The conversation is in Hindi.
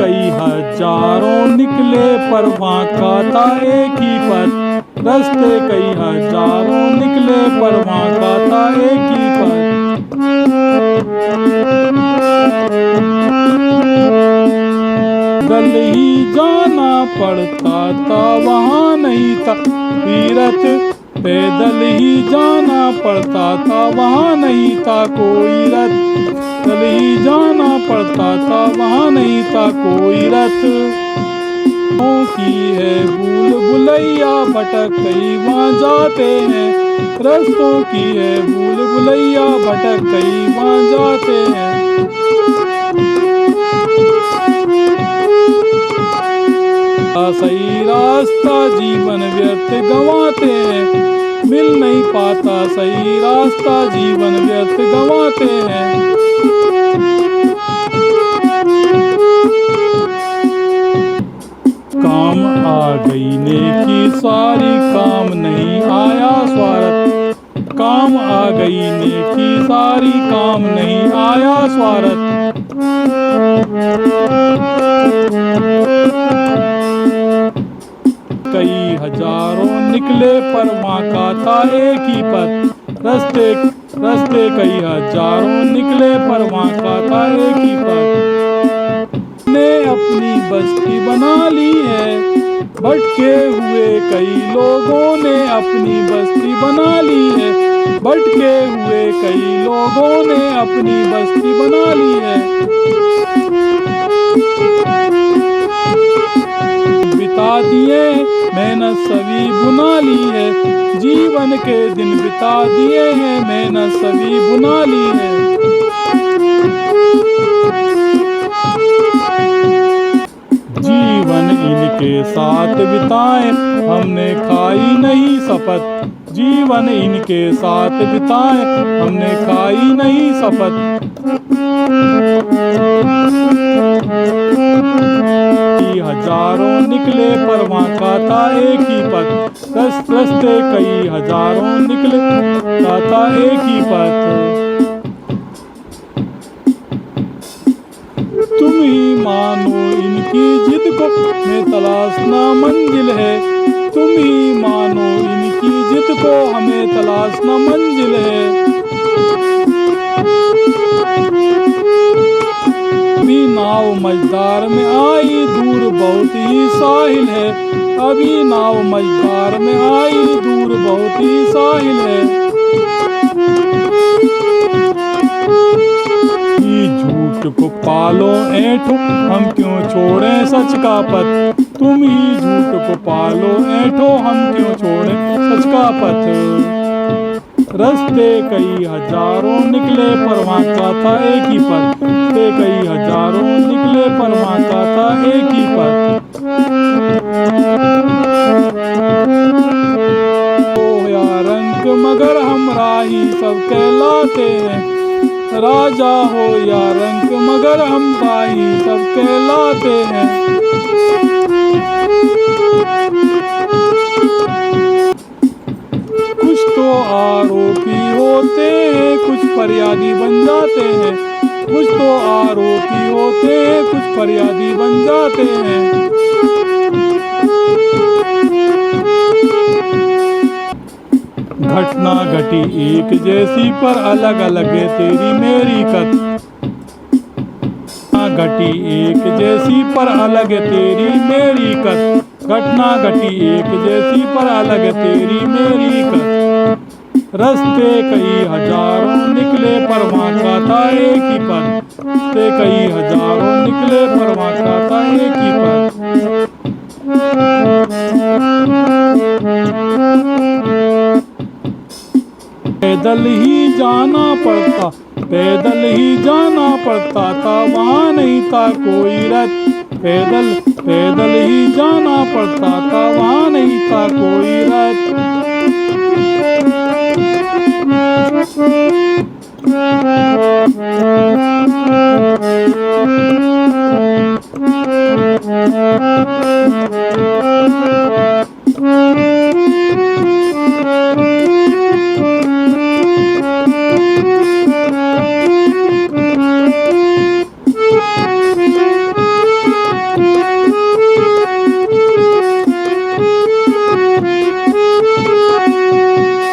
कई हजारों निकले पर वहाँ का था एक ही पथ। रास्ते कई हजारों निकले पर वहाँ का था एक ही पथ। पैदल ही जाना पड़ता था वहाँ नहीं था तीरथ। पैदल ही जाना पड़ता था वहाँ नहीं था कोई रथ। पैदल ही जाना पड़ता था वहाँ नहीं था कोई रथ। की है भूल भुलैया भटक कई वहाँ जाते हैं। रस्तों की है भूल भुलैया भटक कई वहाँ जाते हैं। सही रास्ता जीवन व्यर्थ गंवाते हैं। मिल नहीं पाता सही रास्ता जीवन व्यर्थ गंवाते हैं। काम आ गई नेकी सारी काम नहीं आया स्वार्थ। काम आ गई नेकी सारी काम नहीं आया स्वार्थ। कई हजारों निकले पर वहाँ का था एक ही पथ। रास्ते कई हजारों निकले पर वहाँ का था एक ही पथ। ने अपनी बस्ती बना ली है भटके हुए कई लोगों ने अपनी बस्ती बना ली है। भटके हुए कई लोगों ने अपनी बस्ती बना ली है। बिता दिए मेहनत सभी बुना ली है। जीवन के दिन बिता दिए हैं मेहनत सभी बुना ली है। जीवन इनके साथ बिताए हमने खाई नहीं शपथ। जीवन इनके साथ बिताए हमने खाई नहीं शपथ। हजारों निकले पर वहाँ का था एक ही पथ। रास्ते कई हजारों निकले का था एक ही पथ। तुम ही मानो इनकी जिद को हमें तलाशना मंजिल है। तुम ही मानो इनकी जिद को हमें तलाशना मंजिल है। अभी नाव मझधार में आई दूर बहुत ही साहिल है। अभी नाव मझधार में आई दूर बहुत ही साहिल है। झूठ को पालो ऐठो हम क्यों छोड़ें सच का पथ। तुम ही झूठ को पालो ऐठो हम क्यों छोड़ें सच का पथ। रास्ते कई हजारों निकले पर वहाँ का था एक ही पथ। रास्ते कई हजारों निकले पर वहाँ का था एक ही पथ। ओ या रंक मगर हम राही सब कहलाते हैं। राजा हो या रंक मगर हम राही सब कहलाते हैं। कुछ तो आरोपी होते हैं कुछ फरियादी बन जाते हैं। कुछ तो आरोपी होते हैं कुछ फरियादी बन जाते हैं। घटना घटी एक जैसी पर अलग अलग है तेरी मेरी कथ। घटी एक जैसी पर अलग है तेरी मेरी कथ। घटना घटी एक जैसी पर अलग है तेरी मेरी कथ। रास्ते कई हजारों निकले पर वहाँ का था एक ही पथ। रास्ते कई हजारों निकले पर वहाँ का था एक ही पथ। पैदल ही जाना पड़ता पैदल ही जाना पड़ता था वहाँ नहीं था कोई रथ। पैदल ही जाना पड़ता था वहाँ नहीं था कोई रथ।